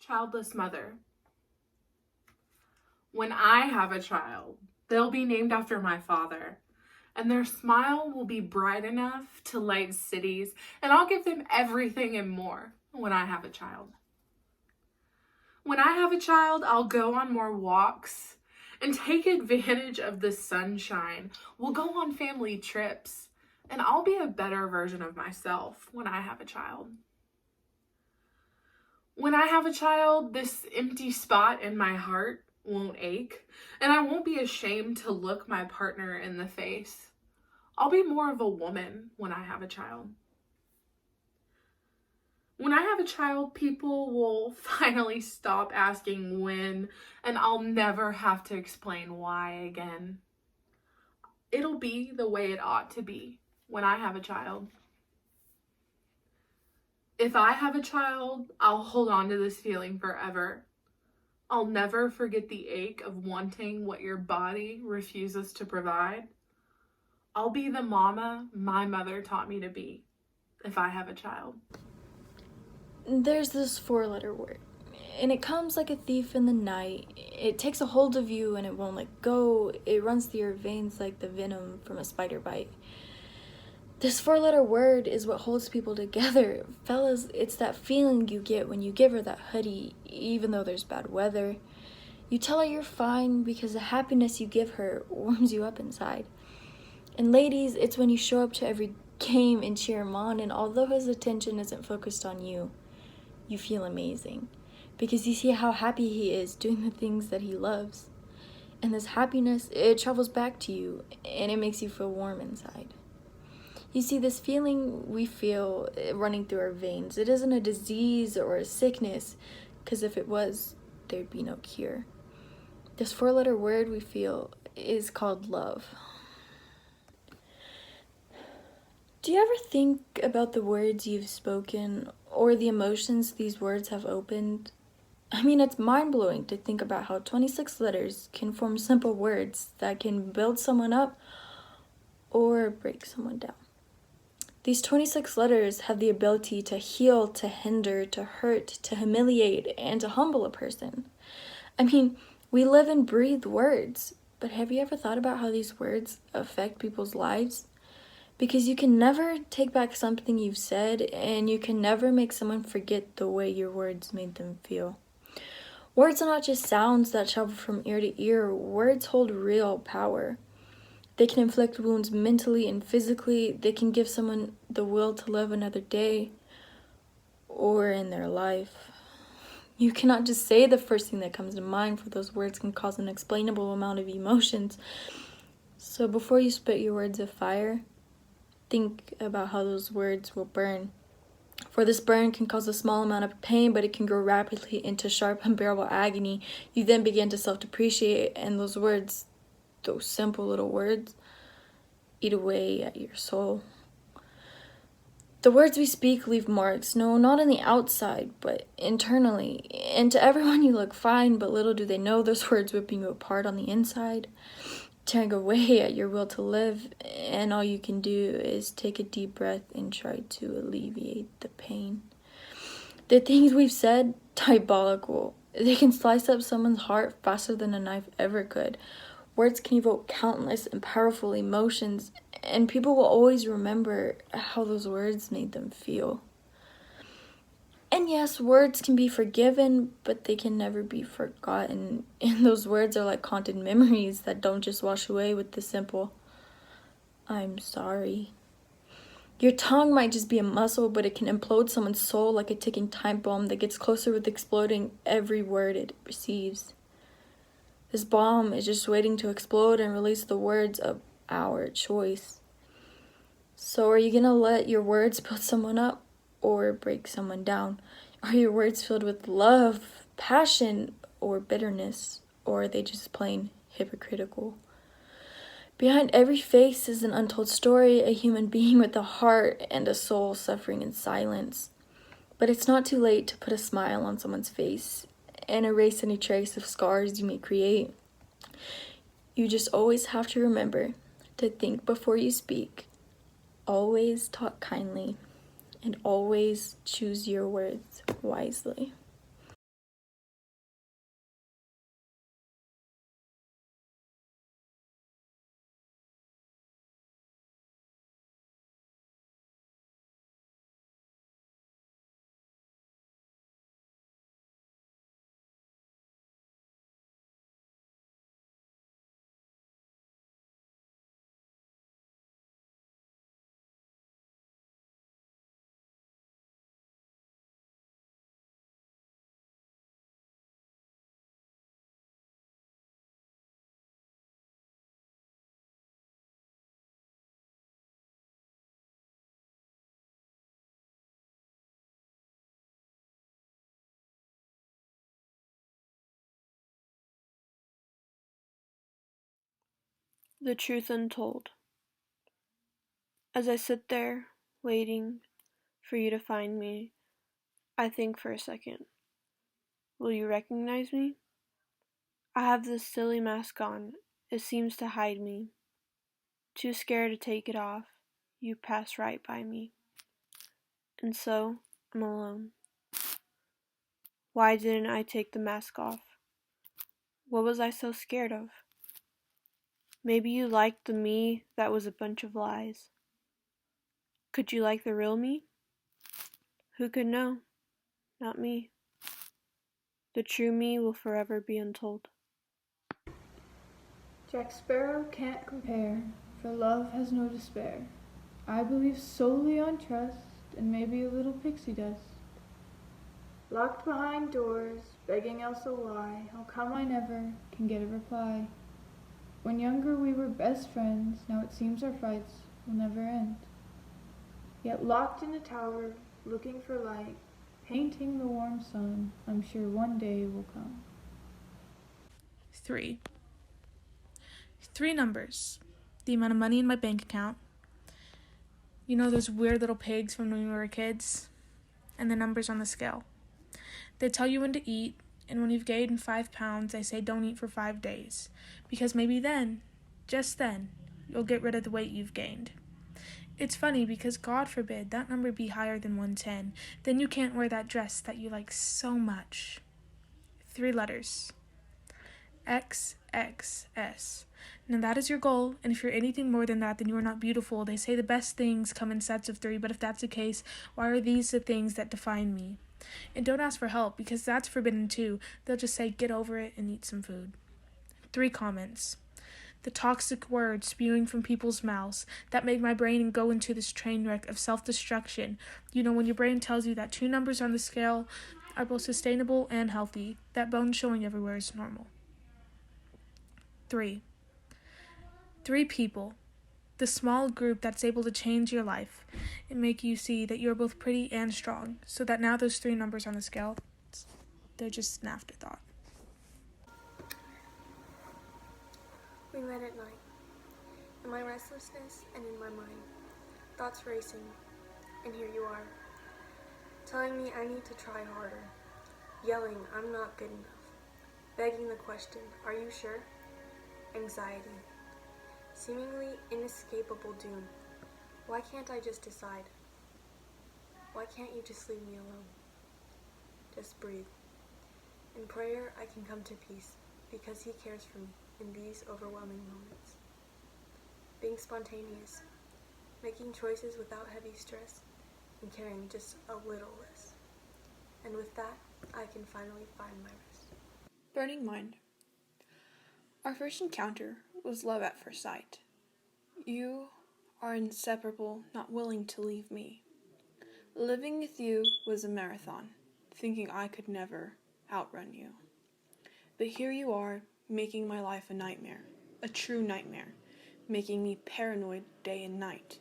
Childless mother. When I have a child, they'll be named after my father, and their smile will be bright enough to light cities, and I'll give them everything and more when I have a child. When I have a child, I'll go on more walks and take advantage of the sunshine. We'll go on family trips, and I'll be a better version of myself when I have a child. When I have a child, this empty spot in my heart won't ache, and I won't be ashamed to look my partner in the face. I'll be more of a woman when I have a child. When I have a child, people will finally stop asking when, and I'll never have to explain why again. It'll be the way it ought to be when I have a child. If I have a child, I'll hold on to this feeling forever. I'll never forget the ache of wanting what your body refuses to provide. I'll be the mama my mother taught me to be if I have a child. There's this 4-letter word, and it comes like a thief in the night. It takes a hold of you and it won't let go. It runs through your veins like the venom from a spider bite. This 4-letter word is what holds people together. Fellas, it's that feeling you get when you give her that hoodie, even though there's bad weather. You tell her you're fine because the happiness you give her warms you up inside. And ladies, it's when you show up to every game and cheer him on, and although his attention isn't focused on you, you feel amazing. Because you see how happy he is doing the things that he loves. And this happiness, it travels back to you, and it makes you feel warm inside. You see, this feeling we feel running through our veins, it isn't a disease or a sickness, because if it was, there'd be no cure. This 4-letter word we feel is called love. Do you ever think about the words you've spoken or the emotions these words have opened? I mean, it's mind-blowing to think about how 26 letters can form simple words that can build someone up or break someone down. These 26 letters have the ability to heal, to hinder, to hurt, to humiliate, and to humble a person. I mean, we live and breathe words, but have you ever thought about how these words affect people's lives? Because you can never take back something you've said, and you can never make someone forget the way your words made them feel. Words are not just sounds that travel from ear to ear. Words hold real power. They can inflict wounds mentally and physically. They can give someone the will to live another day or in their life. You cannot just say the first thing that comes to mind, for those words can cause an unexplainable amount of emotions. So before you spit your words of fire, think about how those words will burn. For this burn can cause a small amount of pain, but it can grow rapidly into sharp, unbearable agony. You then begin to self-depreciate, and those words, those simple little words, eat away at your soul. The words we speak leave marks, no, not on the outside, but internally. And to everyone you look fine, but little do they know those words ripping you apart on the inside, tearing away at your will to live, and all you can do is take a deep breath and try to alleviate the pain. The things we've said, diabolical. They can slice up someone's heart faster than a knife ever could. Words can evoke countless and powerful emotions, and people will always remember how those words made them feel. And yes, words can be forgiven, but they can never be forgotten. And those words are like haunted memories that don't just wash away with the simple, "I'm sorry." Your tongue might just be a muscle, but it can implode someone's soul like a ticking time bomb that gets closer with exploding every word it receives. This bomb is just waiting to explode and release the words of our choice. So are you going to let your words build someone up or break someone down? Are your words filled with love, passion, or bitterness? Or are they just plain hypocritical? Behind every face is an untold story, a human being with a heart and a soul suffering in silence. But it's not too late to put a smile on someone's face and erase any trace of scars you may create. You just always have to remember to think before you speak, always talk kindly, and always choose your words wisely. The truth untold. As I sit there, waiting for you to find me, I think for a second. Will you recognize me? I have this silly mask on. It seems to hide me. Too scared to take it off, you pass right by me. And so, I'm alone. Why didn't I take the mask off? What was I so scared of? Maybe you liked the me that was a bunch of lies. Could you like the real me? Who could know? Not me. The true me will forever be untold. Jack Sparrow can't compare, for love has no despair. I believe solely on trust, and maybe a little pixie dust. Locked behind doors, begging Elsa why, how come I never can get a reply? When younger we were best friends, now it seems our fights will never end. Yet locked in a tower, looking for light, painting the warm sun, I'm sure one day will come. 3. 3 numbers. The amount of money in my bank account. You know those weird little pigs from when we were kids? And the numbers on the scale. They tell you when to eat, and when you've gained 5 pounds, they say don't eat for 5 days. Because maybe then, just then, you'll get rid of the weight you've gained. It's funny because God forbid that number be higher than 110. Then you can't wear that dress that you like so much. 3 letters. XXS. Now that is your goal, and if you're anything more than that, then you are not beautiful. They say the best things come in sets of 3, but if that's the case, why are these the things that define me? And don't ask for help, because that's forbidden too. They'll just say, get over it and eat some food. 3 comments. The toxic words spewing from people's mouths that make my brain go into this train wreck of self-destruction. You know, when your brain tells you that 2 numbers on the scale are both sustainable and healthy, that bone showing everywhere is normal. 3 people. The small group that's able to change your life and make you see that you're both pretty and strong, so that now those 3 numbers on the scale, they're just an afterthought. We met at night. In my restlessness and in my mind, thoughts racing, and here you are, telling me I need to try harder, yelling I'm not good enough, begging the question, are you sure? Anxiety, seemingly inescapable doom. Why can't I just decide? Why can't you just leave me alone? Just breathe. In prayer, I can come to peace, because he cares for me in these overwhelming moments. Being spontaneous, making choices without heavy stress, and caring just a little less. And with that, I can finally find my rest. Burning Mind. Our first encounter was love at first sight. You are inseparable, not willing to leave me. Living with you was a marathon, thinking I could never outrun you. But here you are, making my life a nightmare, a true nightmare, making me paranoid day and night,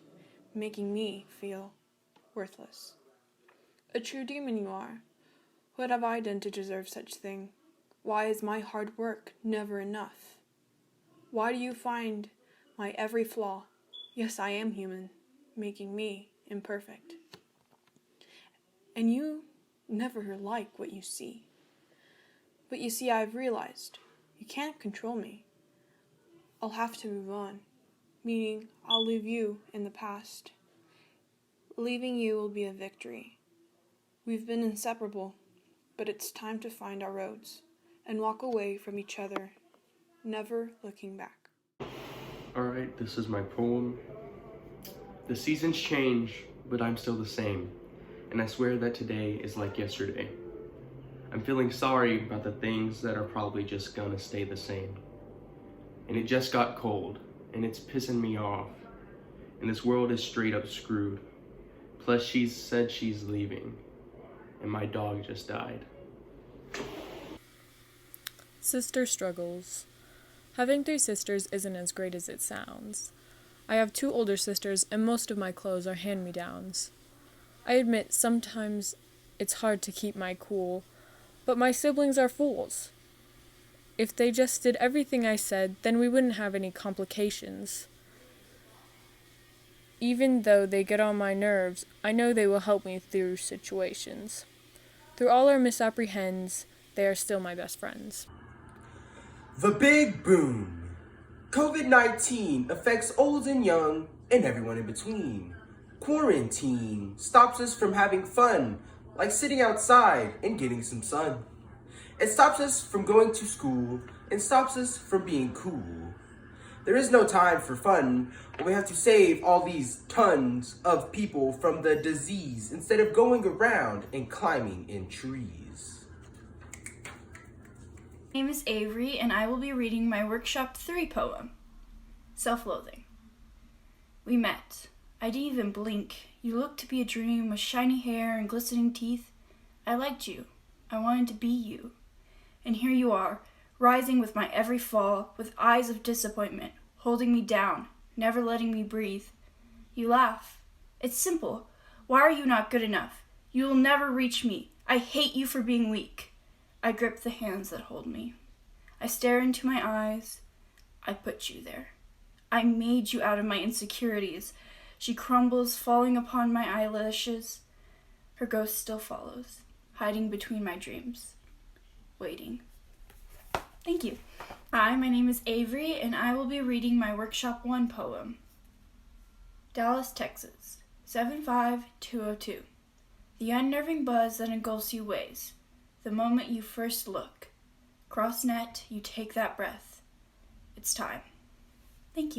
making me feel worthless. A true demon you are. What have I done to deserve such thing? Why is my hard work never enough? Why do you find my every flaw? Yes, I am human, making me imperfect. And you never like what you see. But you see, I've realized you can't control me. I'll have to move on, meaning I'll leave you in the past. Leaving you will be a victory. We've been inseparable, but it's time to find our roads and walk away from each other, never looking back. Alright, this is my poem. The seasons change, but I'm still the same, and I swear that today is like yesterday. I'm feeling sorry about the things that are probably just gonna stay the same. And it just got cold, and it's pissing me off, and this world is straight up screwed. Plus she said she's leaving, and my dog just died. Sister struggles. Having 3 sisters isn't as great as it sounds. I have 2 older sisters, and most of my clothes are hand-me-downs. I admit sometimes it's hard to keep my cool, but my siblings are fools. If they just did everything I said, then we wouldn't have any complications. Even though they get on my nerves, I know they will help me through situations. Through all our misapprehends, they are still my best friends. The Big Boom. COVID-19 affects old and young and everyone in between. Quarantine stops us from having fun, like sitting outside and getting some sun. It stops us from going to school and stops us from being cool. There is no time for fun when we have to save all these tons of people from the disease instead of going around and climbing in trees. My name is Avery, and I will be reading my Workshop 3 poem, Self-Loathing. We met. I didn't even blink. You looked to be a dream with shiny hair and glistening teeth. I liked you. I wanted to be you. And here you are, rising with my every fall, with eyes of disappointment, holding me down, never letting me breathe. You laugh. It's simple. Why are you not good enough? You will never reach me. I hate you for being weak. I grip the hands that hold me. I stare into my eyes. I put you there. I made you out of my insecurities. She crumbles, falling upon my eyelashes. Her ghost still follows, hiding between my dreams, waiting. Thank you. Hi, my name is Avery, and I will be reading my Workshop 1 poem. Dallas, Texas, 75202. The unnerving buzz that engulfs you weighs. The moment you first look. Cross net, you take that breath. It's time. Thank you.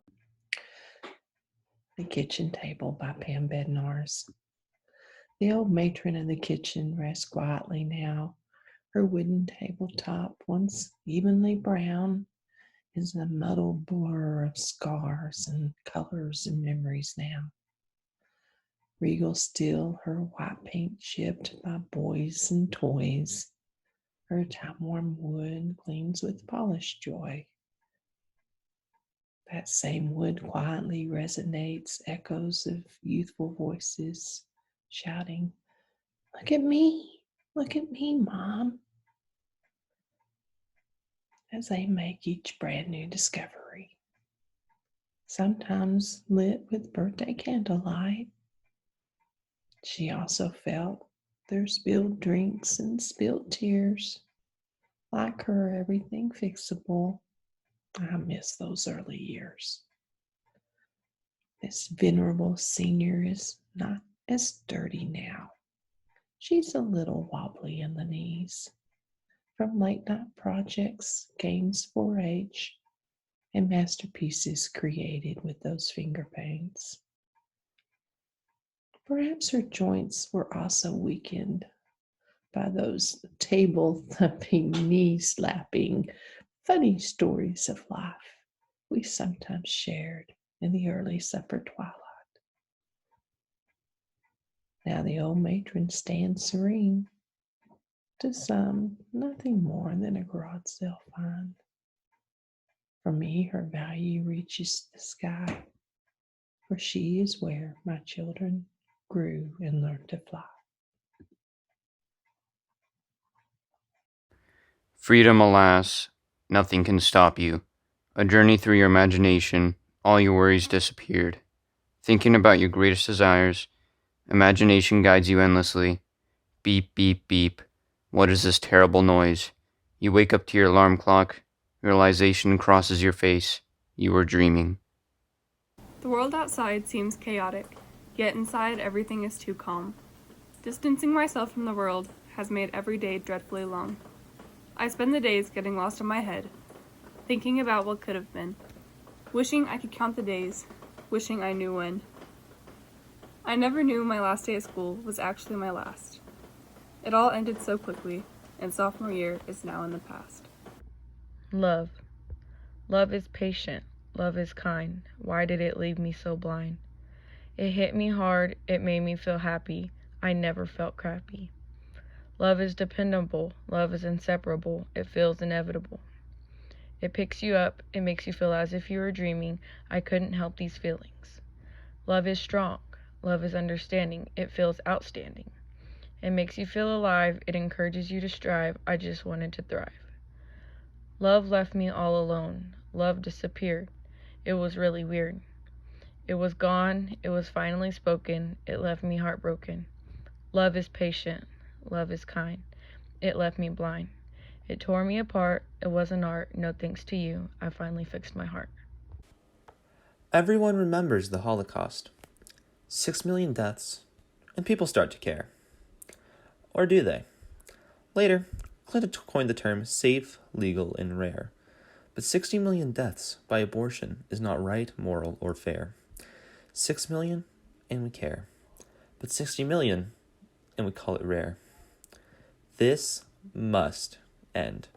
The Kitchen Table by Pam Bednarz. The old matron in the kitchen rests quietly now. Her wooden tabletop, once evenly brown, is a muddled blur of scars and colors and memories now. Regal still, her white paint chipped by boys and toys. Her time-worn wood gleams with polished joy. That same wood quietly resonates echoes of youthful voices shouting, look at me, Mom," as they make each brand new discovery. Sometimes lit with birthday candlelight. She also felt their spilled drinks and spilled tears. Like her, everything fixable. I miss those early years. This venerable senior is not as sturdy now. She's a little wobbly in the knees from late night projects, games 4-H, and masterpieces created with those finger paints. Perhaps her joints were also weakened by those table-thumping, knee-slapping, funny stories of life we sometimes shared in the early supper twilight. Now the old matron stands serene. To some, nothing more than a garage sale find. For me, her value reaches the sky, for she is where my children grew and learned to fly. Freedom, alas, nothing can stop you. A journey through your imagination, all your worries disappeared. Thinking about your greatest desires, imagination guides you endlessly. Beep, beep, beep. What is this terrible noise? You wake up to your alarm clock. Realization crosses your face. You are dreaming. The world outside seems chaotic, yet inside everything is too calm. Distancing myself from the world has made every day dreadfully long. I spend the days getting lost in my head, thinking about what could have been, wishing I could count the days, wishing I knew when. I never knew my last day at school was actually my last. It all ended so quickly, and sophomore year is now in the past. Love. Love is patient. Love is kind. Why did it leave me so blind? It hit me hard. It made me feel happy. I never felt crappy. Love is dependable. Love is inseparable. It feels inevitable. It picks you up. It makes you feel as if you were dreaming. I couldn't help these feelings. Love is strong. Love is understanding. It feels outstanding. It makes you feel alive. It encourages you to strive. I just wanted to thrive. Love left me all alone. Love disappeared. It was really weird. It was gone. It was finally spoken. It left me heartbroken. Love is patient. Love is kind. It left me blind. It tore me apart. It wasn't art. No thanks to you. I finally fixed my heart. Everyone remembers the Holocaust. 6 million deaths, and people start to care. Or do they? Later, Clinton coined the term safe, legal, and rare. But 60 million deaths by abortion is not right, moral, or fair. 6 million, and we care. But 60 million, and we call it rare. This must end.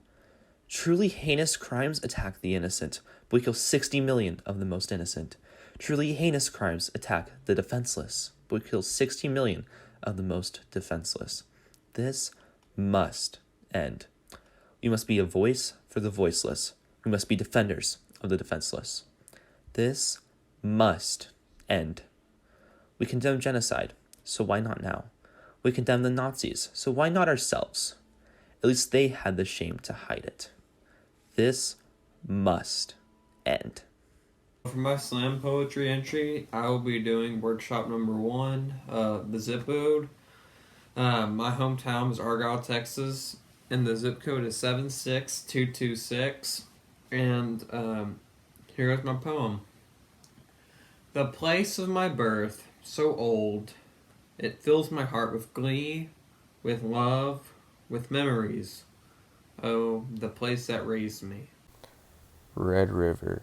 Truly heinous crimes attack the innocent, but we kill 60 million of the most innocent. Truly heinous crimes attack the defenseless, but we kill 60 million of the most defenseless. This must end. We must be a voice for the voiceless. We must be defenders of the defenseless. This must end. We condemn genocide, so why not now? We condemn the Nazis, so why not ourselves? At least they had the shame to hide it. This must end. For my slam poetry entry, I will be doing workshop number 1, the zip code. My hometown is Argyle, Texas, and the zip code is 76226. And here is my poem. The place of my birth, so old, it fills my heart with glee, with love, with memories. Oh, the place that raised me. Red River.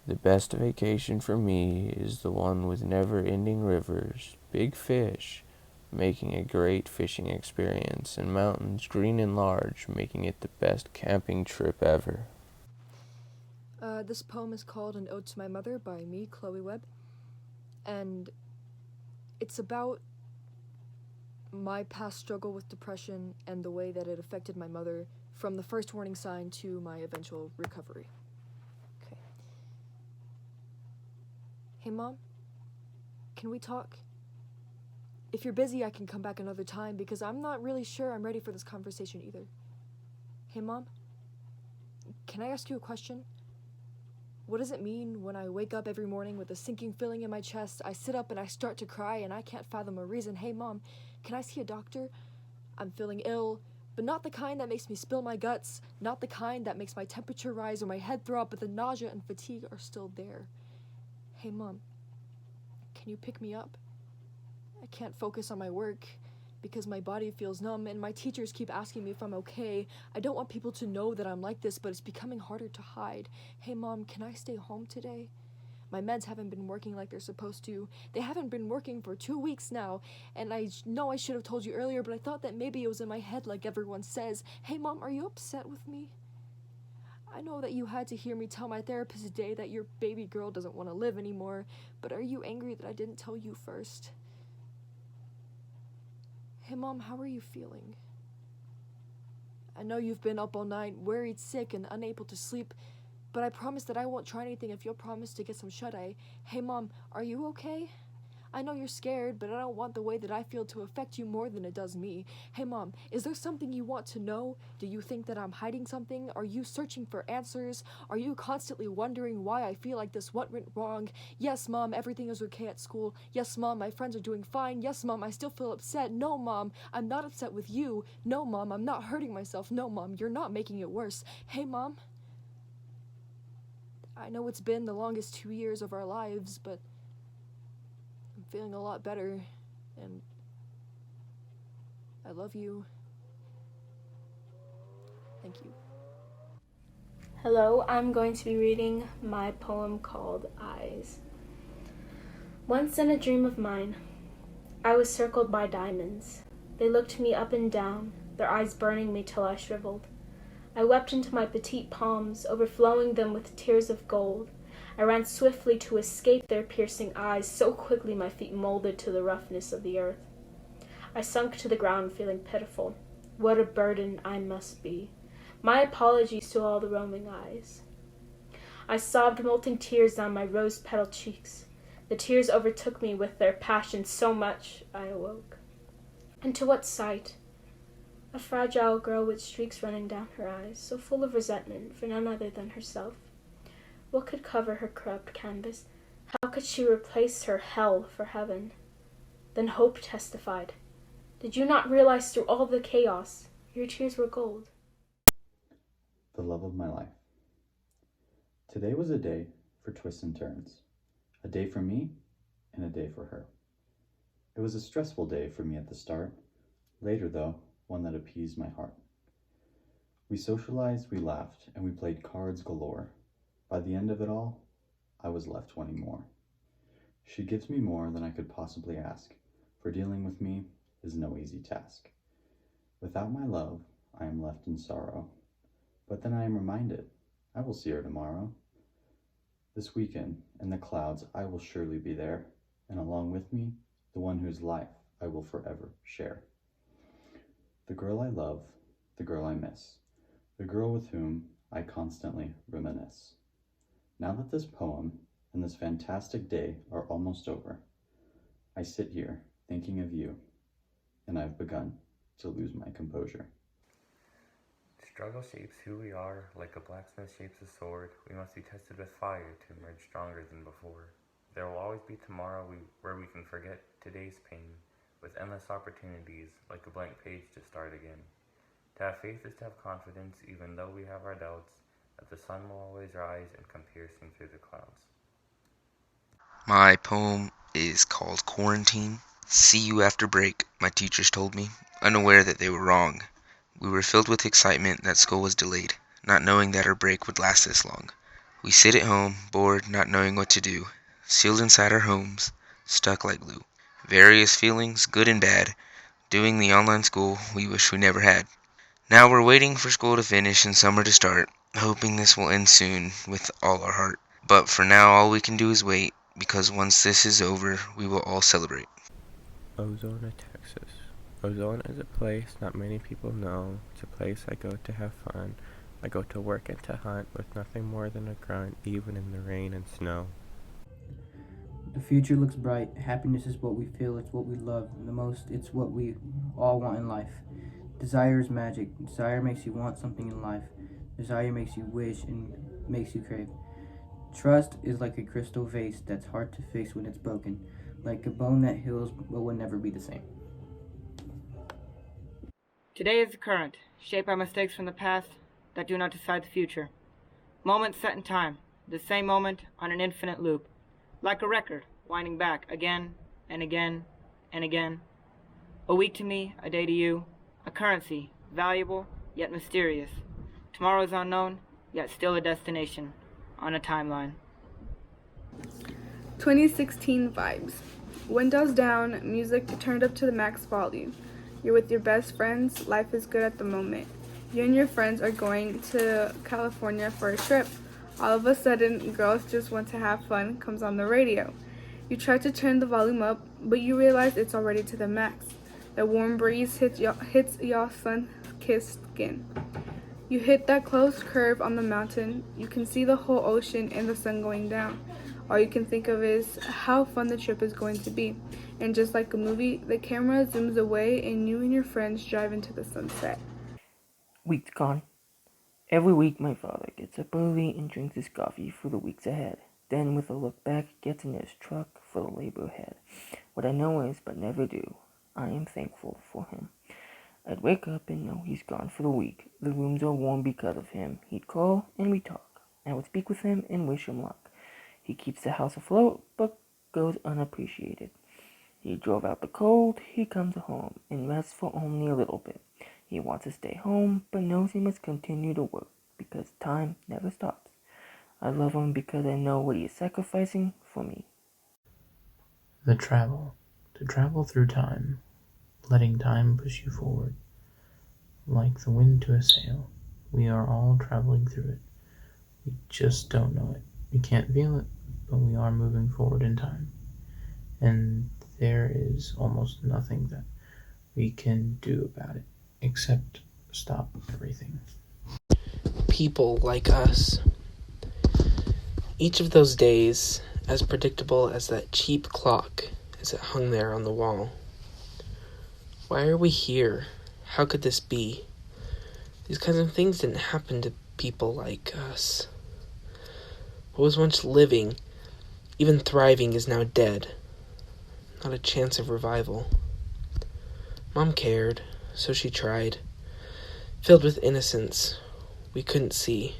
The best vacation for me is the one with never-ending rivers, big fish, making a great fishing experience, and mountains green and large, making it the best camping trip ever. This poem is called An Ode to My Mother by me, Chloe Webb, and it's about my past struggle with depression and the way that it affected my mother from the first warning sign to my eventual recovery. Okay. Hey, Mom? Can we talk? If you're busy, I can come back another time because I'm not really sure I'm ready for this conversation either. Hey, Mom? Can I ask you a question? What does it mean when I wake up every morning with a sinking feeling in my chest, I sit up and I start to cry and I can't fathom a reason? Hey, Mom, can I see a doctor? I'm feeling ill, but not the kind that makes me spill my guts, not the kind that makes my temperature rise or my head throw up, but the nausea and fatigue are still there. Hey, Mom, can you pick me up? I can't focus on my work because my body feels numb and my teachers keep asking me if I'm okay. I don't want people to know that I'm like this, but it's becoming harder to hide. Hey, Mom, can I stay home today? My meds haven't been working like they're supposed to. They haven't been working for 2 weeks now, and I know I should have told you earlier, but I thought that maybe it was in my head like everyone says. Hey, Mom, are you upset with me? I know that you had to hear me tell my therapist today that your baby girl doesn't want to live anymore, but are you angry that I didn't tell you first? Hey, Mom, how are you feeling? I know you've been up all night, worried, sick, and unable to sleep, but I promise that I won't try anything if you'll promise to get some shut-eye. Hey, Mom, are you okay? I know you're scared, but I don't want the way that I feel to affect you more than it does me. Hey, Mom, is there something you want to know? Do you think that I'm hiding something? Are you searching for answers? Are you constantly wondering why I feel like this? What went wrong? Yes, Mom, everything is okay at school. Yes, Mom, my friends are doing fine. Yes, Mom, I still feel upset. No, Mom, I'm not upset with you. No, Mom, I'm not hurting myself. No, Mom, you're not making it worse. Hey, Mom, I know it's been the longest 2 years of our lives, but I'm feeling a lot better, and I love you. Thank you. Hello, I'm going to be reading my poem called Eyes. Once in a dream of mine, I was circled by diamonds. They looked me up and down, their eyes burning me till I shriveled. I wept into my petite palms, overflowing them with tears of gold. I ran swiftly to escape their piercing eyes, so quickly my feet molded to the roughness of the earth. I sunk to the ground feeling pitiful. What a burden I must be. My apologies to all the roaming eyes. I sobbed molten tears down my rose-petal cheeks. The tears overtook me with their passion so much I awoke. And to what sight? a fragile girl with streaks running down her eyes, so full of resentment for none other than herself. What could cover her corrupt canvas? How could she replace her hell for heaven? Then hope testified. Did you not realize through all the chaos, your tears were gold? The love of my life. Today was a day for twists and turns. A day for me and a day for her. It was a stressful day for me at the start. Later, though, one that appeased my heart. We socialized, we laughed, and we played cards galore. By the end of it all, I was left wanting more. She gives me more than I could possibly ask, for dealing with me is no easy task. Without my love, I am left in sorrow. But then I am reminded, I will see her tomorrow. This weekend, in the clouds, I will surely be there, and along with me, the one whose life I will forever share. The girl I love, the girl I miss, the girl with whom I constantly reminisce. Now that this poem and this fantastic day are almost over, I sit here thinking of you, and I've begun to lose my composure. Struggle shapes who we are, like a blacksmith shapes a sword. We must be tested with fire to emerge stronger than before. There will always be tomorrow where we can forget today's pain, with endless opportunities, like a blank page to start again. To have faith is to have confidence, even though we have our doubts, that the sun will always rise and come piercing through the clouds. My poem is called Quarantine. See you after break, my teachers told me, unaware that they were wrong. We were filled with excitement that school was delayed, not knowing that our break would last this long. We sit at home, bored, not knowing what to do, sealed inside our homes, stuck like glue. Various feelings, good and bad, doing the online school we wish we never had. Now we're waiting for school to finish and summer to start, hoping this will end soon with all our heart. But for now, all we can do is wait, because once this is over, we will all celebrate. Ozona, Texas. Ozona is a place not many people know. It's a place I go to have fun. I go to work and to hunt with nothing more than a grunt, even in the rain and snow. The future looks bright. Happiness is what we feel, it's what we love the most, it's what we all want in life. Desire is magic. Desire makes you want something in life. Desire makes you wish and makes you crave. Trust is like a crystal vase that's hard to fix when it's broken, like a bone that heals but will never be the same. Today is the current, shaped by mistakes from the past that do not decide the future. Moments set in time, the same moment on an infinite loop. Like a record, winding back again and again and again. A week to me, a day to you. A currency, valuable, yet mysterious. Tomorrow is unknown, yet still a destination on a timeline. 2016 vibes. Windows down, music turned up to the max volume. You're with your best friends, life is good at the moment. You and your friends are going to California for a trip. All of a sudden, Girls Just Want to Have Fun comes on the radio. You try to turn the volume up, but you realize it's already to the max. The warm breeze hits y'all sun-kissed skin. You hit that closed curve on the mountain. You can see the whole ocean and the sun going down. All you can think of is how fun the trip is going to be. And just like a movie, the camera zooms away and you and your friends drive into the sunset. Week's gone. Every week my father gets up early and drinks his coffee for the weeks ahead. Then with a look back, gets in his truck for the labor ahead. What I know is, but never do, I am thankful for him. I'd wake up and know he's gone for the week. The rooms are warm because of him. He'd call and we'd talk. I would speak with him and wish him luck. He keeps the house afloat, but goes unappreciated. He drove out the cold, he comes home, and rests for only a little bit. He wants to stay home, but knows he must continue to work, because time never stops. I love him because I know what he is sacrificing for me. The travel. To travel through time, letting time push you forward. Like the wind to a sail, we are all traveling through it. We just don't know it. We can't feel it, but we are moving forward in time. And there is almost nothing that we can do about it, except stop everything. People like us. Each of those days, as predictable as that cheap clock as it hung there on the wall. Why are we here? How could this be? These kinds of things didn't happen to people like us. What was once living, even thriving, is now dead. Not a chance of revival. Mom cared, so she tried. Filled with innocence, we couldn't see.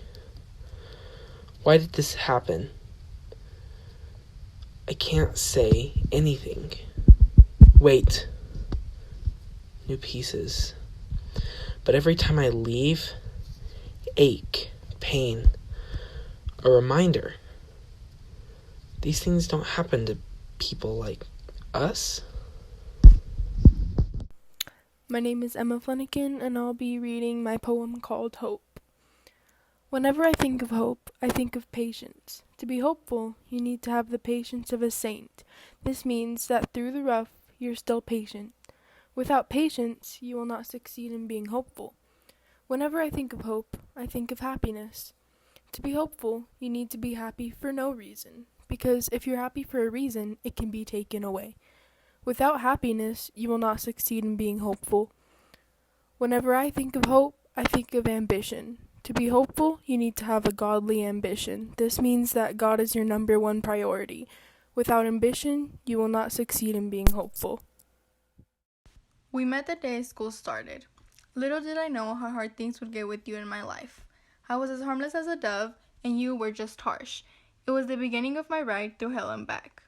Why did this happen? I can't say anything. Wait. New pieces. But every time I leave, ache, pain, a reminder. These things don't happen to people like us. My name is Emma Flanagan, and I'll be reading my poem called Hope. Whenever I think of hope, I think of patience. To be hopeful, you need to have the patience of a saint. This means that through the rough, you're still patient. Without patience, you will not succeed in being hopeful. Whenever I think of hope, I think of happiness. To be hopeful, you need to be happy for no reason, because if you're happy for a reason, it can be taken away. Without happiness, you will not succeed in being hopeful. Whenever I think of hope, I think of ambition. To be hopeful, you need to have a godly ambition. This means that God is your number one priority. Without ambition, you will not succeed in being hopeful. We met the day school started. Little did I know how hard things would get with you in my life. I was as harmless as a dove, and you were just harsh. It was the beginning of my ride through hell and back.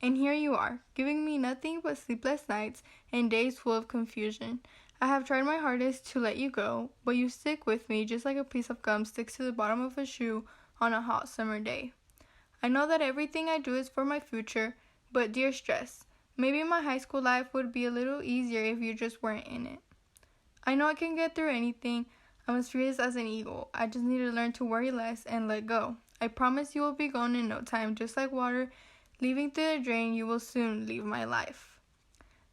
And here you are, giving me nothing but sleepless nights and days full of confusion. I have tried my hardest to let you go, but you stick with me just like a piece of gum sticks to the bottom of a shoe on a hot summer day. I know that everything I do is for my future, but dear stress, maybe my high school life would be a little easier if you just weren't in it. I know I can get through anything. I'm as fierce as an eagle. I just need to learn to worry less and let go. I promise you will be gone in no time, just like water leaving through the drain. You will soon leave my life.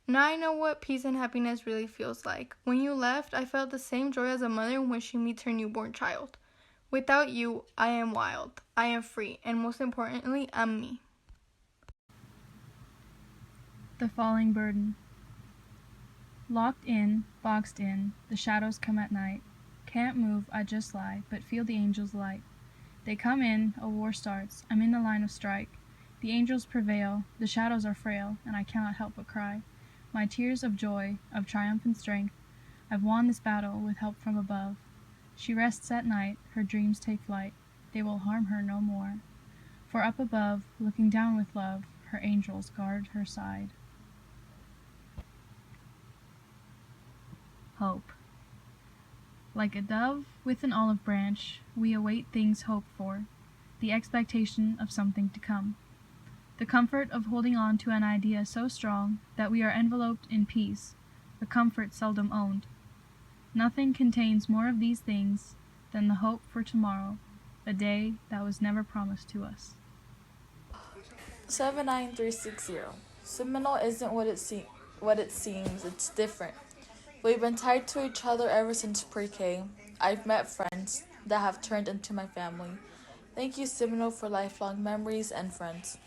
Now I know what peace and happiness really feels like. When you left, I felt the same joy as a mother when she meets her newborn child. Without you, I am wild, I am free, and most importantly, I'm me. The falling burden. Locked in, boxed in, the shadows come at night. Can't move, I just lie, but feel the angels' light. They come in, a war starts, I'm in the line of strike. The angels prevail, the shadows are frail, and I cannot help but cry. My tears of joy, of triumph and strength, I've won this battle with help from above. She rests at night, her dreams take flight, they will harm her no more. For up above, looking down with love, her angels guard her side. Hope. Like a dove with an olive branch, we await things hoped for, the expectation of something to come. The comfort of holding on to an idea so strong that we are enveloped in peace, a comfort seldom owned. Nothing contains more of these things than the hope for tomorrow, a day that was never promised to us. 79360. Seminole isn't what it seems, it's different. We've been tied to each other ever since pre-K. I've met friends that have turned into my family. Thank you, Seminole, for lifelong memories and friends.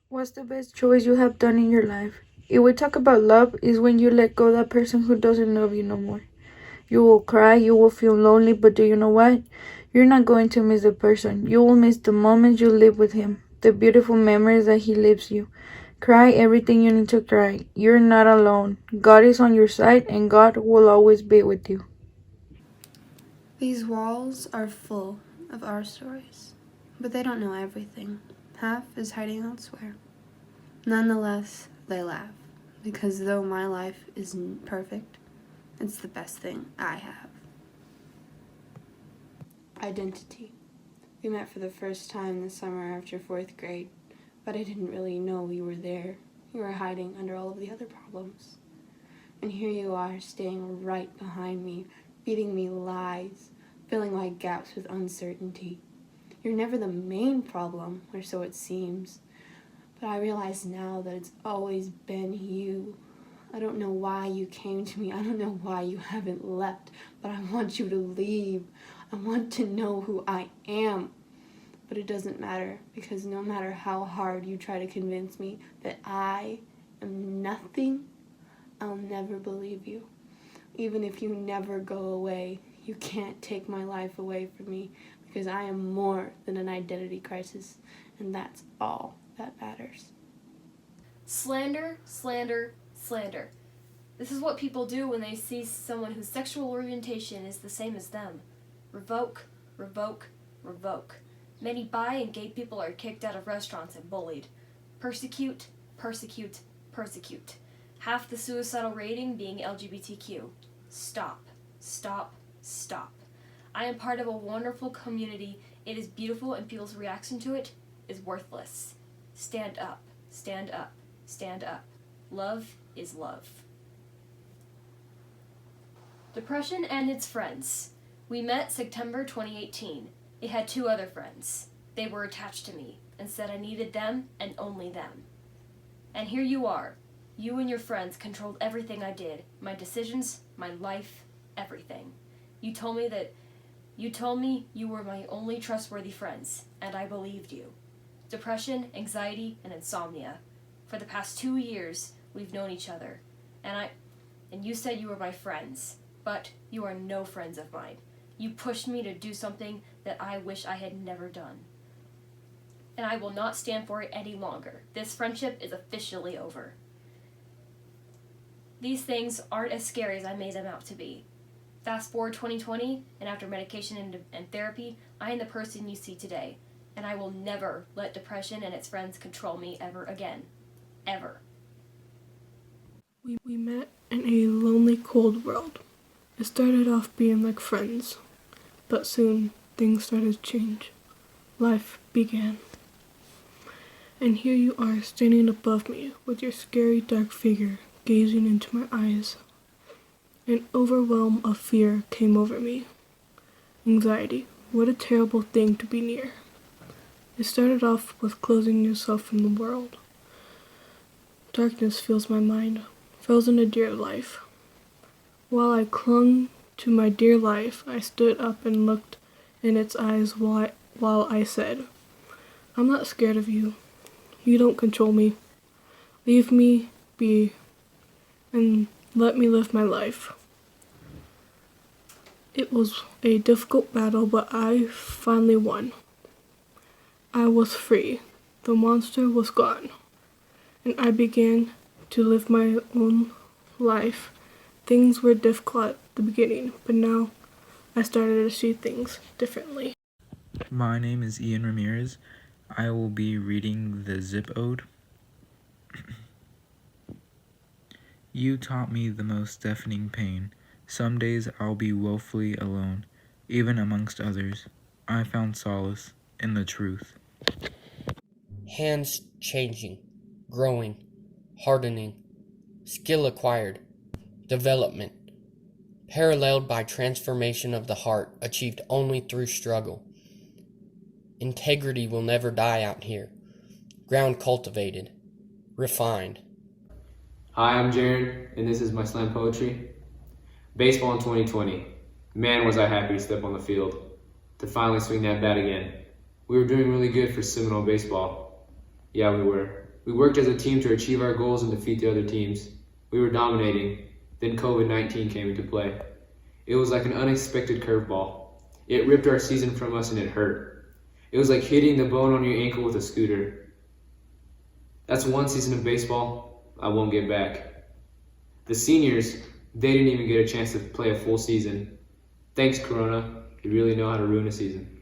What's the best choice you have done in your life? If we talk about love, is when you let go of that person who doesn't love you no more. You will cry, you will feel lonely, but do you know what? You're not going to miss the person. You will miss the moments you live with him, the beautiful memories that he leaves you. Cry everything you need to cry. You're not alone. God is on your side, and God will always be with you. These walls are full of our stories, but they don't know everything. Half is hiding elsewhere. Nonetheless, they laugh, because though my life isn't perfect, it's the best thing I have. Identity. We met for the first time this summer after 4th grade, but I didn't really know you were there. You were hiding under all of the other problems. And here you are, staying right behind me, feeding me lies, filling my gaps with uncertainty. You're never the main problem, or so it seems. But I realize now that it's always been you. I don't know why you came to me. I don't know why you haven't left, but I want you to leave. I want to know who I am. But it doesn't matter, because no matter how hard you try to convince me that I am nothing, I'll never believe you. Even if you never go away, you can't take my life away from me because I am more than an identity crisis, and that's all that matters. Slander, slander, slander. This is what people do when they see someone whose sexual orientation is the same as them. Revoke, revoke, revoke. Many bi and gay people are kicked out of restaurants and bullied. Persecute, persecute, persecute. Half the suicidal rating being LGBTQ. Stop, stop, stop. I am part of a wonderful community. It is beautiful and people's reaction to it is worthless. Stand up, stand up, stand up. Love is love. Depression and its friends. We met September 2018. It had 2 other friends. They were attached to me and said I needed them and only them. And here you are. You and your friends controlled everything I did. My decisions, my life, everything. You told me you were my only trustworthy friends, and I believed you. Depression, anxiety, and insomnia. For the past 2 years, we've known each other, and you said you were my friends, but you are no friends of mine. You pushed me to do something that I wish I had never done. And I will not stand for it any longer. This friendship is officially over. These things aren't as scary as I made them out to be. Fast forward 2020, and after medication and therapy, I am the person you see today. And I will never let depression and its friends control me ever again. Ever. We met in a lonely, cold world. It started off being like friends, but soon things started to change. Life began. And here you are standing above me with your scary dark figure gazing into my eyes. An overwhelm of fear came over me. Anxiety, what a terrible thing to be near. It started off with closing yourself from the world. Darkness fills my mind, frozen to dear life. While I clung to my dear life, I stood up and looked in its eyes while I said, I'm not scared of you. You don't control me. Leave me be and let me live my life. It was a difficult battle, but I finally won. I was free. The monster was gone. And I began to live my own life. Things were difficult at the beginning, but now I started to see things differently. My name is Ian Ramirez. I will be reading the Zip Ode. You taught me the most deafening pain. Some days I'll be woefully alone, even amongst others. I found solace in the truth. Hands changing, growing, hardening, skill acquired, development, paralleled by transformation of the heart achieved only through struggle. Integrity will never die out here. Ground cultivated, refined. Hi, I'm Jared, and this is my slam poetry. Baseball in 2020. Man, was I happy to step on the field, to finally swing that bat again. We were doing really good for Seminole baseball. Yeah, we were. We worked as a team to achieve our goals and defeat the other teams. We were dominating. Then COVID-19 came into play. It was like an unexpected curveball. It ripped our season from us and it hurt. It was like hitting the bone on your ankle with a scooter. That's one season of baseball I won't get back. The seniors, they didn't even get a chance to play a full season. Thanks, Corona. You really know how to ruin a season.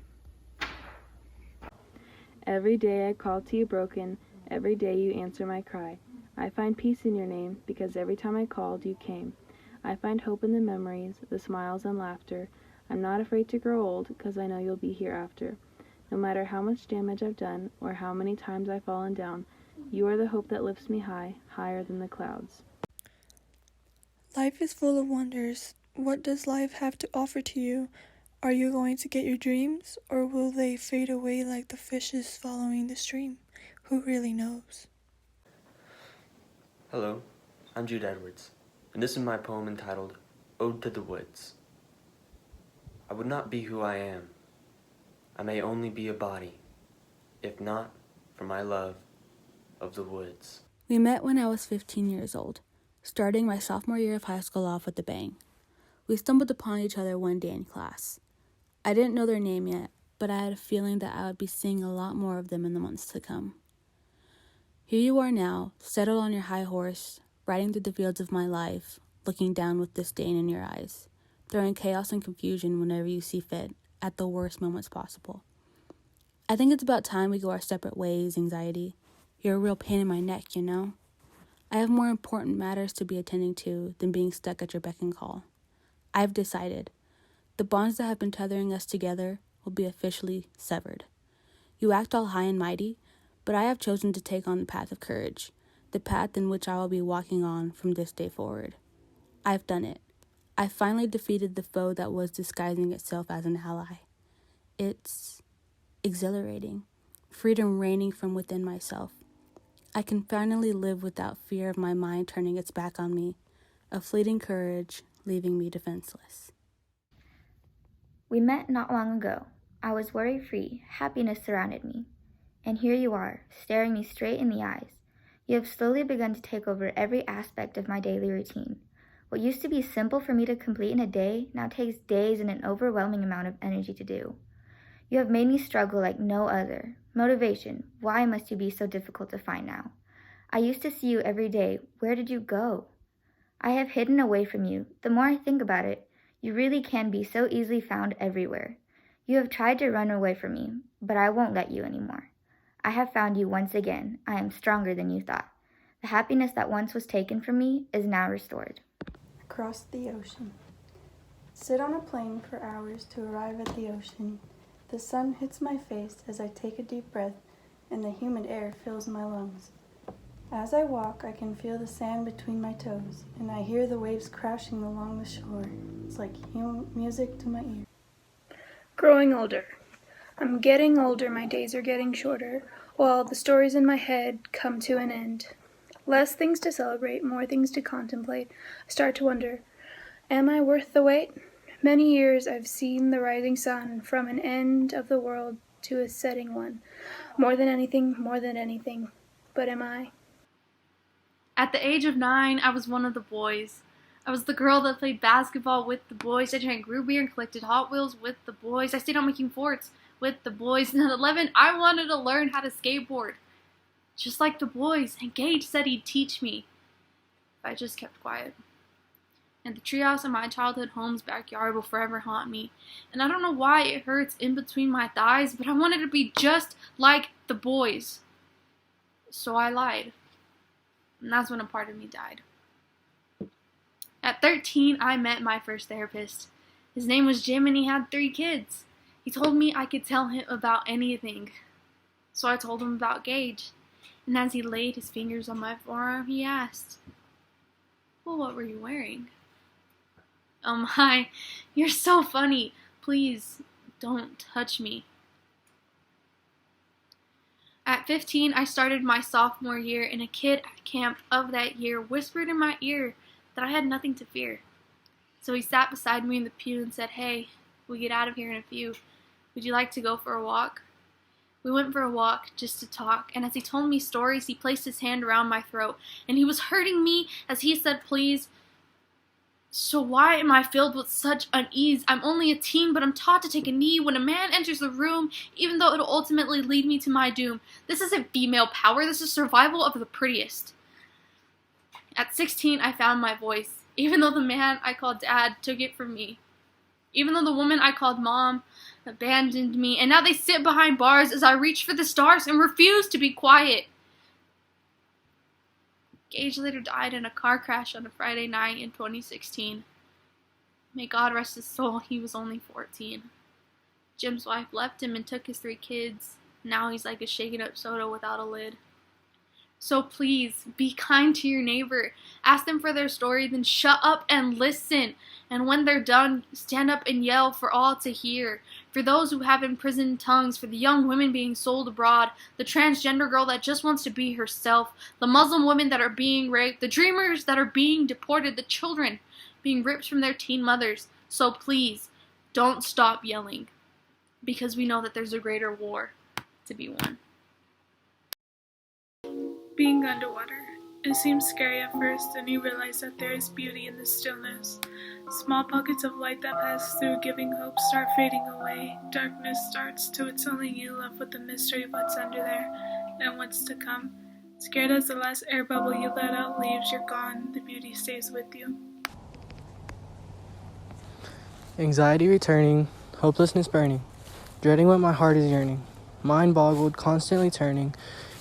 Every day I call to you broken. Every day you answer my cry. I find peace in your name because every time I called, you came. I find hope in the memories, the smiles and laughter. I'm not afraid to grow old because I know you'll be here after. No matter how much damage I've done or how many times I've fallen down, you are the hope that lifts me high, higher than the clouds. Life is full of wonders. What does life have to offer to you? Are you going to get your dreams, or will they fade away like the fishes following the stream? Who really knows? Hello, I'm Jude Edwards, and this is my poem entitled Ode to the Woods. I would not be who I am. I may only be a body, if not for my love of the woods. We met when I was 15 years old, starting my sophomore year of high school off with a bang. We stumbled upon each other one day in class. I didn't know their name yet, but I had a feeling that I would be seeing a lot more of them in the months to come. Here you are now, settled on your high horse, riding through the fields of my life, looking down with disdain in your eyes, throwing chaos and confusion whenever you see fit, at the worst moments possible. I think it's about time we go our separate ways, anxiety. You're a real pain in my neck, you know? I have more important matters to be attending to than being stuck at your beck and call. I've decided. The bonds that have been tethering us together will be officially severed. You act all high and mighty, but I have chosen to take on the path of courage, the path in which I will be walking on from this day forward. I've done it. I finally defeated the foe that was disguising itself as an ally. It's exhilarating, freedom reigning from within myself. I can finally live without fear of my mind turning its back on me, a fleeting courage leaving me defenseless. We met not long ago. I was worry-free, happiness surrounded me. And here you are, staring me straight in the eyes. You have slowly begun to take over every aspect of my daily routine. What used to be simple for me to complete in a day now takes days and an overwhelming amount of energy to do. You have made me struggle like no other. Motivation, why must you be so difficult to find now? I used to see you every day. Where did you go? I have hidden away from you. The more I think about it, you really can be so easily found everywhere. You have tried to run away from me, but I won't let you anymore. I have found you once again. I am stronger than you thought. The happiness that once was taken from me is now restored. Across the ocean. Sit on a plane for hours to arrive at the ocean. The sun hits my face as I take a deep breath, and the humid air fills my lungs. As I walk, I can feel the sand between my toes, and I hear the waves crashing along the shore. It's like music to my ear. Growing older. I'm getting older, my days are getting shorter, while the stories in my head come to an end. Less things to celebrate, more things to contemplate. I start to wonder, am I worth the wait? Many years I've seen the rising sun from an end of the world to a setting one. More than anything. But am I? At the age of 9, I was one of the boys. I was the girl that played basketball with the boys. I drank root beer and collected Hot Wheels with the boys. I stayed on making forts with the boys. And at 11, I wanted to learn how to skateboard. Just like the boys. And Gage said he'd teach me. I just kept quiet. And the treehouse in my childhood home's backyard will forever haunt me. And I don't know why it hurts in between my thighs, but I wanted to be just like the boys. So I lied. And that's when a part of me died. At 13, I met my first therapist. His name was Jim and he had 3 kids. He told me I could tell him about anything. So I told him about Gage. And as he laid his fingers on my forearm, he asked, "Well, what were you wearing?" "Oh my, you're so funny. Please, don't touch me." At 15, I started my sophomore year, and a kid at camp of that year whispered in my ear that I had nothing to fear. So he sat beside me in the pew and said, "Hey, we get out of here in a few. Would you like to go for a walk?" We went for a walk just to talk, and as he told me stories, he placed his hand around my throat, and he was hurting me as he said, "Please." So why am I filled with such unease? I'm only a teen, but I'm taught to take a knee when a man enters the room, even though it'll ultimately lead me to my doom. This isn't female power, this is survival of the prettiest. At 16, I found my voice, even though the man I called dad took it from me. Even though the woman I called mom abandoned me, and now they sit behind bars as I reach for the stars and refuse to be quiet. Gage later died in a car crash on a Friday night in 2016. May God rest his soul, he was only 14. Jim's wife left him and took his 3 kids. Now he's like a shaken up soda without a lid. So please, be kind to your neighbor. Ask them for their story, then shut up and listen. And when they're done, stand up and yell for all to hear. For those who have imprisoned tongues, for the young women being sold abroad, the transgender girl that just wants to be herself, the Muslim women that are being raped, the dreamers that are being deported, the children being ripped from their teen mothers. So please, don't stop yelling. Because we know that there's a greater war to be won. Being underwater. It seems scary at first, then you realize that there is beauty in the stillness. Small pockets of light that pass through, giving hope, start fading away. Darkness starts till it's only you left with the mystery of what's under there and what's to come. Scared as the last air bubble you let out leaves, you're gone. The beauty stays with you. Anxiety returning, hopelessness burning, dreading what my heart is yearning, mind boggled, constantly turning,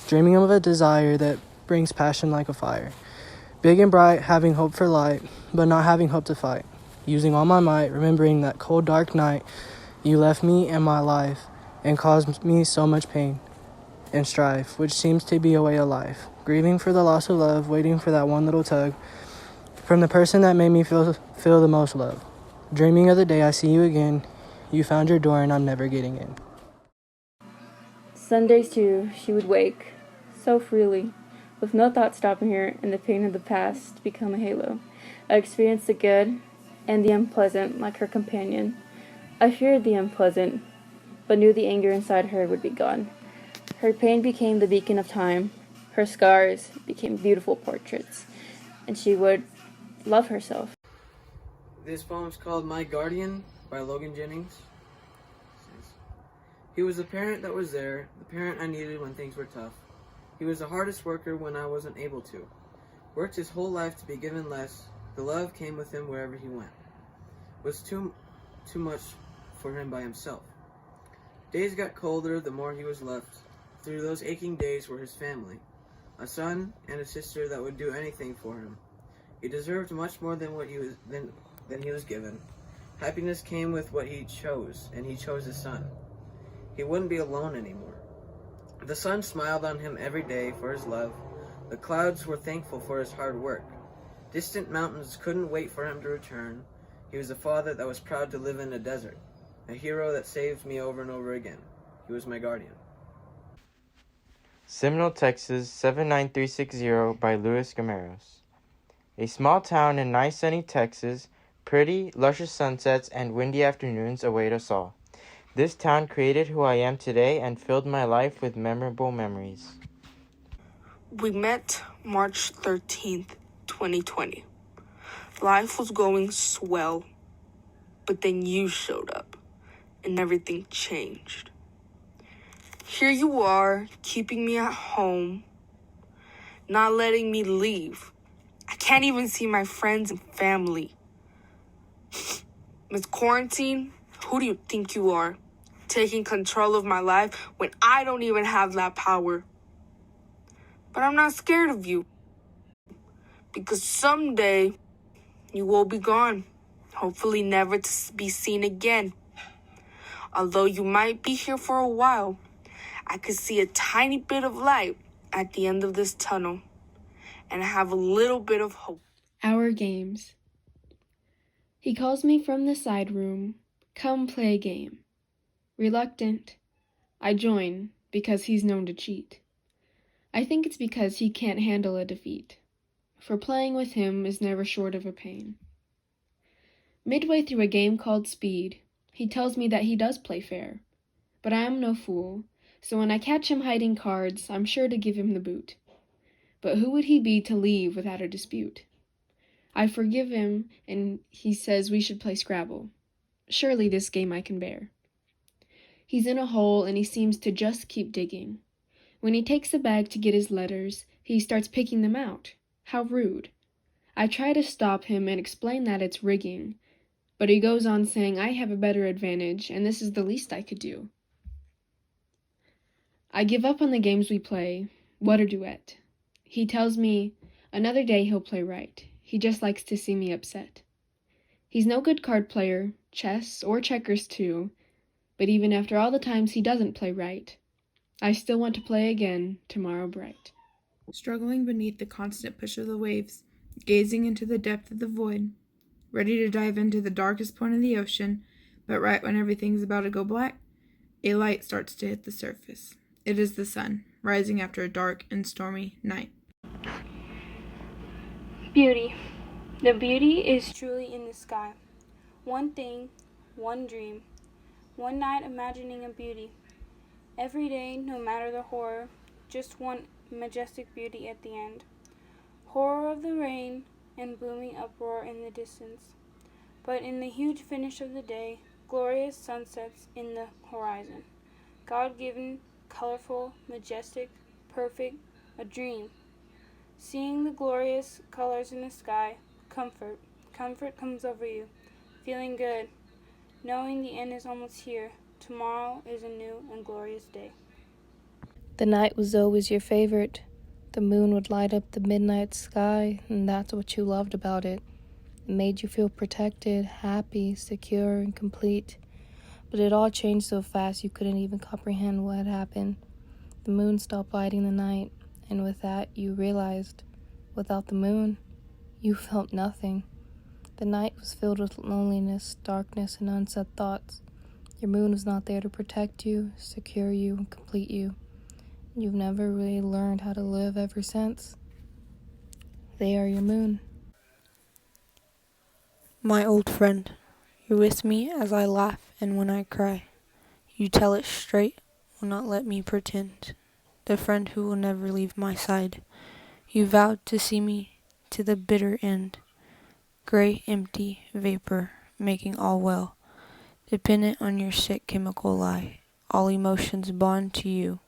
dreaming of a desire that brings passion like a fire. Big and bright, having hope for light, but not having hope to fight. Using all my might, remembering that cold dark night you left me and my life and caused me so much pain and strife, which seems to be a way of life. Grieving for the loss of love, waiting for that one little tug from the person that made me feel the most love. Dreaming of the day I see you again, you found your door and I'm never getting in. Sundays too, she would wake, so freely, with no thought stopping her and the pain of the past become a halo. I experienced the good and the unpleasant like her companion. I feared the unpleasant, but knew the anger inside her would be gone. Her pain became the beacon of time. Her scars became beautiful portraits, and she would love herself. This poem is called My Guardian by Logan Jennings. He was the parent that was there, the parent I needed when things were tough. He was the hardest worker when I wasn't able to. Worked his whole life to be given less. The love came with him wherever he went. Was too much for him by himself. Days got colder the more he was left. Through those aching days were his family. A son and a sister that would do anything for him. He deserved much more than than he was given. Happiness came with what he chose, and he chose his son. He wouldn't be alone anymore. The sun smiled on him every day for his love. The clouds were thankful for his hard work. Distant mountains couldn't wait for him to return. He was a father that was proud to live in a desert. A hero that saved me over and over again. He was my guardian. Seminole, Texas 79360 by Luis Gameros. A small town in nice sunny Texas, pretty, luscious sunsets and windy afternoons await us all. This town created who I am today and filled my life with memorable memories. We met March 13th, 2020. Life was going swell, but then you showed up and everything changed. Here you are, keeping me at home, not letting me leave. I can't even see my friends and family. Miss Quarantine, who do you think you are? Taking control of my life when I don't even have that power. But I'm not scared of you. Because someday you will be gone. Hopefully never to be seen again. Although you might be here for a while, I could see a tiny bit of light at the end of this tunnel. And I have a little bit of hope. Our games. He calls me from the side room. Come play a game. Reluctant, I join because he's known to cheat. I think it's because he can't handle a defeat. For playing with him is never short of a pain. Midway through a game called Speed, he tells me that he does play fair. But I am no fool, so when I catch him hiding cards, I'm sure to give him the boot. But who would he be to leave without a dispute? I forgive him, and he says we should play Scrabble. Surely this game I can bear. He's in a hole, and he seems to just keep digging. When he takes the bag to get his letters, he starts picking them out. How rude. I try to stop him and explain that it's rigging, but he goes on saying I have a better advantage, and this is the least I could do. I give up on the games we play. What a duet. He tells me another day he'll play right. He just likes to see me upset. He's no good card player, chess or checkers too, but even after all the times he doesn't play right, I still want to play again tomorrow bright. Struggling beneath the constant push of the waves, gazing into the depth of the void, ready to dive into the darkest point of the ocean, but right when everything's about to go black, a light starts to hit the surface. It is the sun, rising after a dark and stormy night. Beauty. The beauty is truly in the sky. One thing, one dream, one night imagining a beauty. Every day, no matter the horror, just one majestic beauty at the end. horror of the rain, and booming uproar in the distance. But in the huge finish of the day, glorious sunsets in the horizon. God-given, colorful, majestic, perfect, a dream. Seeing the glorious colors in the sky, comfort comes over you, feeling good, knowing the end is almost here. Tomorrow is a new and glorious day. The night was always your favorite. The moon would light up the midnight sky, and that's what you loved about it. It made you feel protected, happy, secure, and complete. But it all changed so fast you couldn't even comprehend what had happened. The moon stopped lighting the night, and with that you realized, without the moon, you felt nothing. The night was filled with loneliness, darkness, and unsaid thoughts. Your moon was not there to protect you, secure you, and complete you. You've never really learned how to live ever since. They are your moon. My old friend, you're with me as I laugh and when I cry. You tell it straight, will not let me pretend. The friend who will never leave my side. You vowed to see me to the bitter end. Gray, empty vapor, making all well. Dependent on your sick chemical lie. All emotions bond to you,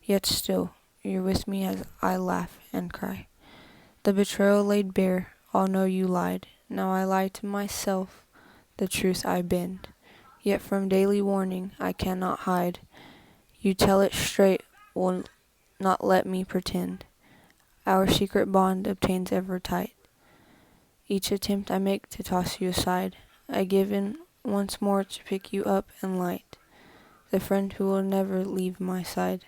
yet still, you're with me as I laugh and cry. The betrayal laid bare, all know you lied. Now I lie to myself, the truth I bend. Yet from daily warning I cannot hide. You tell it straight, will not let me pretend. Our secret bond obtains ever tight. Each attempt I make to toss you aside, I give in once more to pick you up and light. The friend who will never leave my side.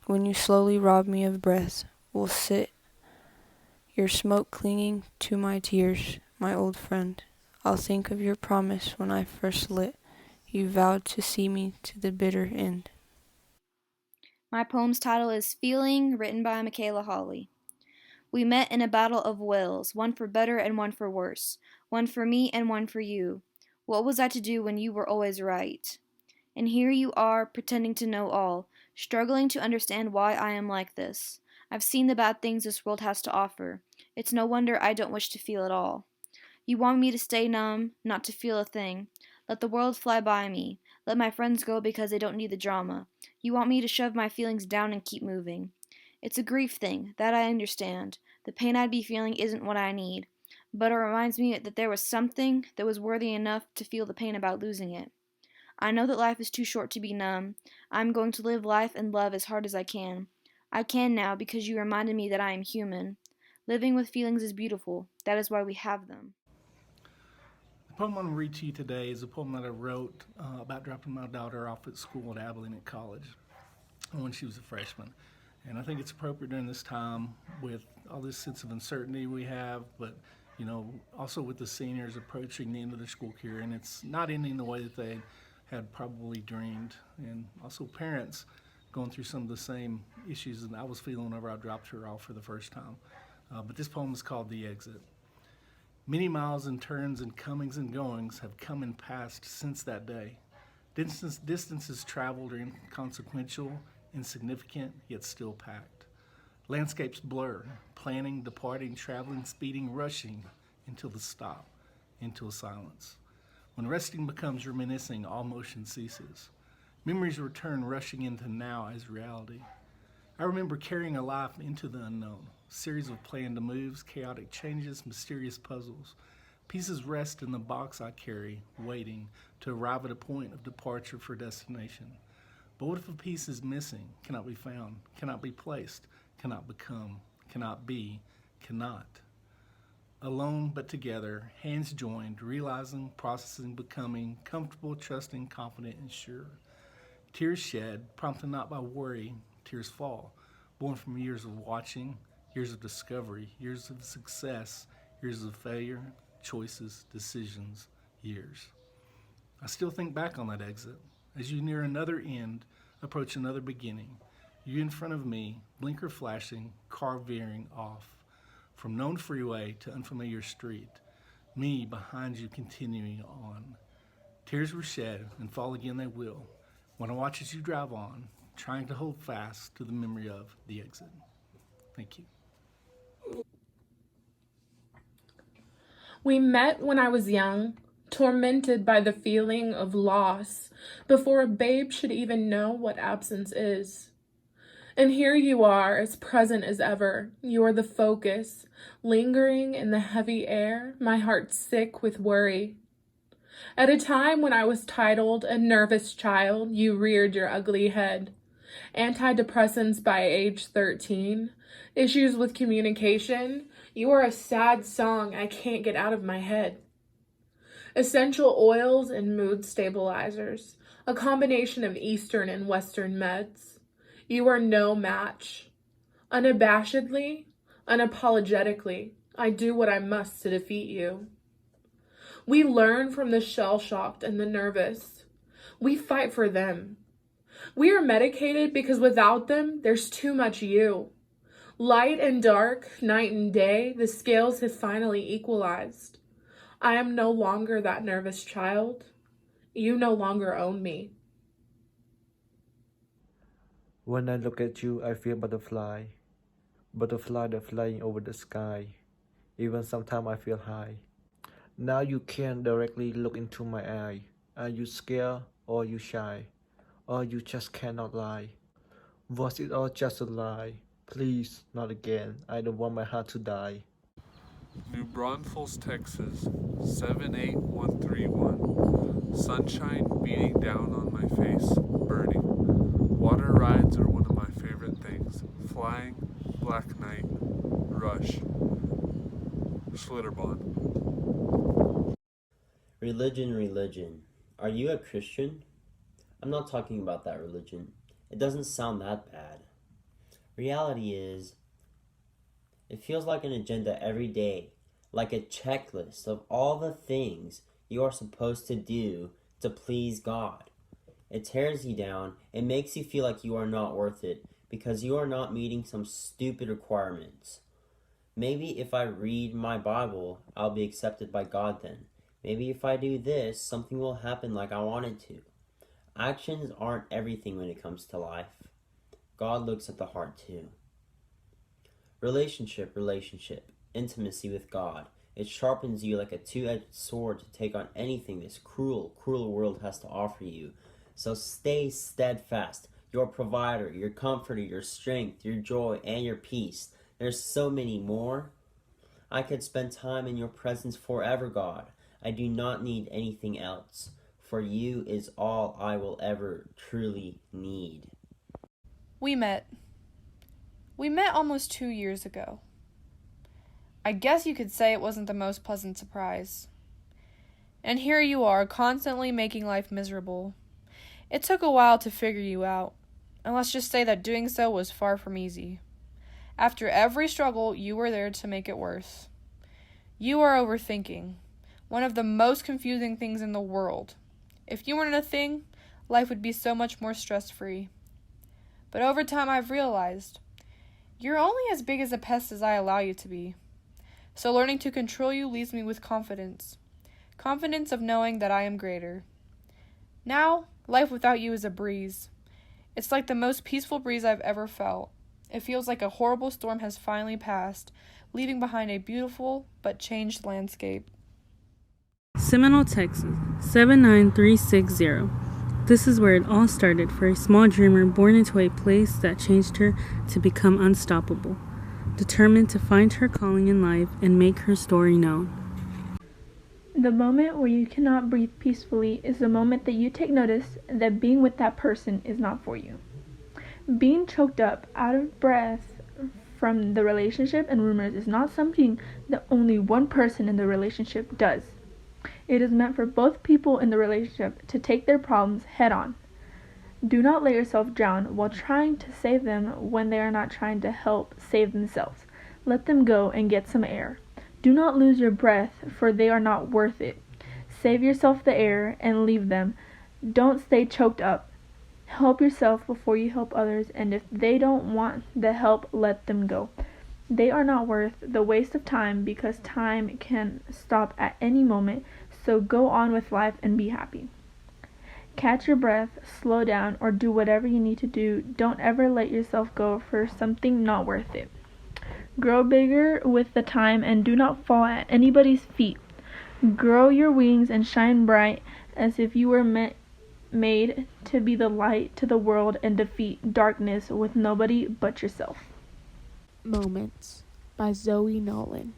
When you slowly rob me of breath, will sit your smoke clinging to my tears, my old friend. I'll think of your promise when I first lit. You vowed to see me to the bitter end. My poem's title is Feeling, written by Michaela Hawley. We met in a battle of wills, one for better and one for worse, one for me and one for you. What was I to do when you were always right? And here you are, pretending to know all, struggling to understand why I am like this. I've seen the bad things this world has to offer. It's no wonder I don't wish to feel at all. You want me to stay numb, not to feel a thing. Let the world fly by me. Let my friends go because they don't need the drama. You want me to shove my feelings down and keep moving. It's a grief thing, that I understand. The pain I'd be feeling isn't what I need. But it reminds me that there was something that was worthy enough to feel the pain about losing it. I know that life is too short to be numb. I'm going to live life and love as hard as I can. I can now because you reminded me that I am human. Living with feelings is beautiful. That is why we have them. The poem I'm going to read to you today is a poem that I wrote about dropping my daughter off at school at Abilene at college when she was a freshman. And I think it's appropriate during this time with all this sense of uncertainty we have, but also with the seniors approaching the end of their school career, and it's not ending the way that they had probably dreamed, and also parents going through some of the same issues that I was feeling whenever I dropped her off for the first time. But this poem is called The Exit. Many miles and turns and comings and goings have come and passed since that day. Distances traveled are inconsequential, insignificant, yet still packed. Landscapes blur, planning, departing, traveling, speeding, rushing, until the stop, into a silence. When resting becomes reminiscing, all motion ceases. Memories return rushing into now as reality. I remember carrying a life into the unknown, a series of planned moves, chaotic changes, mysterious puzzles. Pieces rest in the box I carry, waiting to arrive at a point of departure for destination. But what if a piece is missing, cannot be found, cannot be placed, cannot become, cannot be, cannot? Alone but together, hands joined, realizing, processing, becoming, comfortable, trusting, confident, and sure. Tears shed, prompted not by worry, tears fall, born from years of watching, years of discovery, years of success, years of failure, choices, decisions, years. I still think back on that exit. As you near another end, approach another beginning, you in front of me, blinker flashing, car veering off. From known freeway to unfamiliar street, me behind you continuing on. Tears were shed, and fall again they will, when I watch as you drive on, trying to hold fast to the memory of the exit. Thank you. We met when I was young, tormented by the feeling of loss, before a babe should even know what absence is. And here you are, as present as ever. You are the focus, lingering in the heavy air, my heart sick with worry. At a time when I was titled a nervous child, you reared your ugly head. Antidepressants by age 13, issues with communication, you are a sad song I can't get out of my head. Essential oils and mood stabilizers, a combination of Eastern and Western meds. You are no match. Unabashedly, unapologetically, I do what I must to defeat you. We learn from the shell-shocked and the nervous. We fight for them. We are medicated because without them, there's too much you. Light and dark, night and day, the scales have finally equalized. I am no longer that nervous child. You no longer own me. When I look at you, I feel butterfly that flying over the sky. Even sometimes I feel high. Now you can't directly look into my eye. Are you scared or you shy? Or you just cannot lie? Was it all just a lie? Please, not again. I don't want my heart to die. New Braunfels, Texas, 78131. Sunshine beating down on my face, burning. Water rides are one of my favorite things. Flying, Black Knight, Rush, Schlitterbahn. Religion. Are you a Christian? I'm not talking about that religion. It doesn't sound that bad. Reality is, it feels like an agenda every day, like a checklist of all the things you are supposed to do to please God. It tears you down. It makes you feel like you are not worth it because you are not meeting some stupid requirements. Maybe if I read my Bible, I'll be accepted by God then. Maybe if I do this, something will happen like I wanted to. Actions aren't everything when it comes to life. God looks at the heart too. Relationship, intimacy with God. It sharpens you like a two-edged sword to take on anything this cruel world has to offer you. So stay steadfast. Your provider, your comforter, your strength, your joy, and your peace. There's so many more. I could spend time in your presence forever, God. I do not need anything else. For you is all I will ever truly need. We met almost 2 years ago. I guess you could say it wasn't the most pleasant surprise. And here you are, constantly making life miserable. It took a while to figure you out, and let's just say that doing so was far from easy. After every struggle, you were there to make it worse. You are overthinking, one of the most confusing things in the world. If you weren't a thing, life would be so much more stress-free. But over time, I've realized you're only as big as a pest as I allow you to be. So learning to control you leaves me with confidence. Confidence of knowing that I am greater. Now, life without you is a breeze. It's like the most peaceful breeze I've ever felt. It feels like a horrible storm has finally passed, leaving behind a beautiful but changed landscape. Seminole, Texas, 79360. This is where it all started for a small dreamer born into a place that changed her to become unstoppable, determined to find her calling in life and make her story known. The moment where you cannot breathe peacefully is the moment that you take notice that being with that person is not for you. Being choked up, out of breath from the relationship and rumors is not something that only one person in the relationship does. It is meant for both people in the relationship to take their problems head on. Do not let yourself drown while trying to save them when they are not trying to help save themselves. Let them go and get some air. Do not lose your breath, for they are not worth it. Save yourself the air and leave them. Don't stay choked up. Help yourself before you help others, and if they don't want the help, let them go. They are not worth the waste of time because time can stop at any moment, so go on with life and be happy. Catch your breath, slow down, or do whatever you need to do. Don't ever let yourself go for something not worth it. Grow bigger with the time and do not fall at anybody's feet. Grow your wings and shine bright as if you were made to be the light to the world and defeat darkness with nobody but yourself. Moments by Zoe Nolan.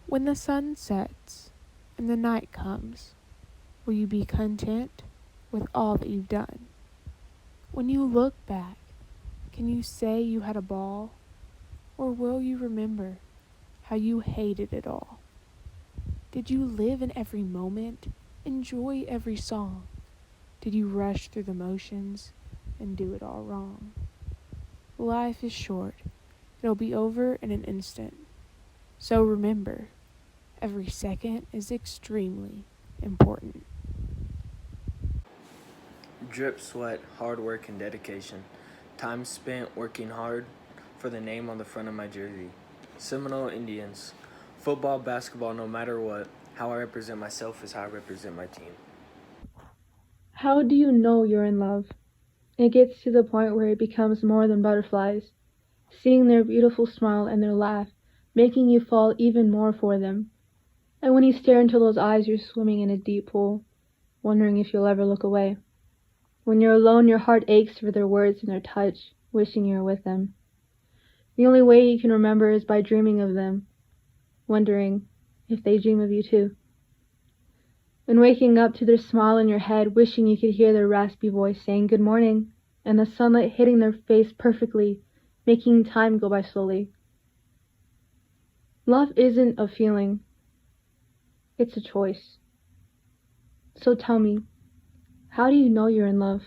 When the sun sets and the night comes, will you be content with all that you've done? When you look back, can you say you had a ball? Or will you remember how you hated it all? Did you live in every moment, enjoy every song? Did you rush through the motions and do it all wrong? Life is short. It'll be over in an instant. So remember, every second is extremely important. Drip sweat, hard work, and dedication. Time spent working hard for the name on the front of my jersey. Seminole Indians. Football, basketball, no matter what. How I represent myself is how I represent my team. How do you know you're in love? It gets to the point where it becomes more than butterflies. Seeing their beautiful smile and their laugh, making you fall even more for them. And when you stare into those eyes, you're swimming in a deep pool, wondering if you'll ever look away. When you're alone, your heart aches for their words and their touch, wishing you were with them. The only way you can remember is by dreaming of them, wondering if they dream of you too. And waking up to their smile in your head, wishing you could hear their raspy voice saying good morning, and the sunlight hitting their face perfectly, making time go by slowly. Love isn't a feeling. It's a choice. So tell me, how do you know you're in love?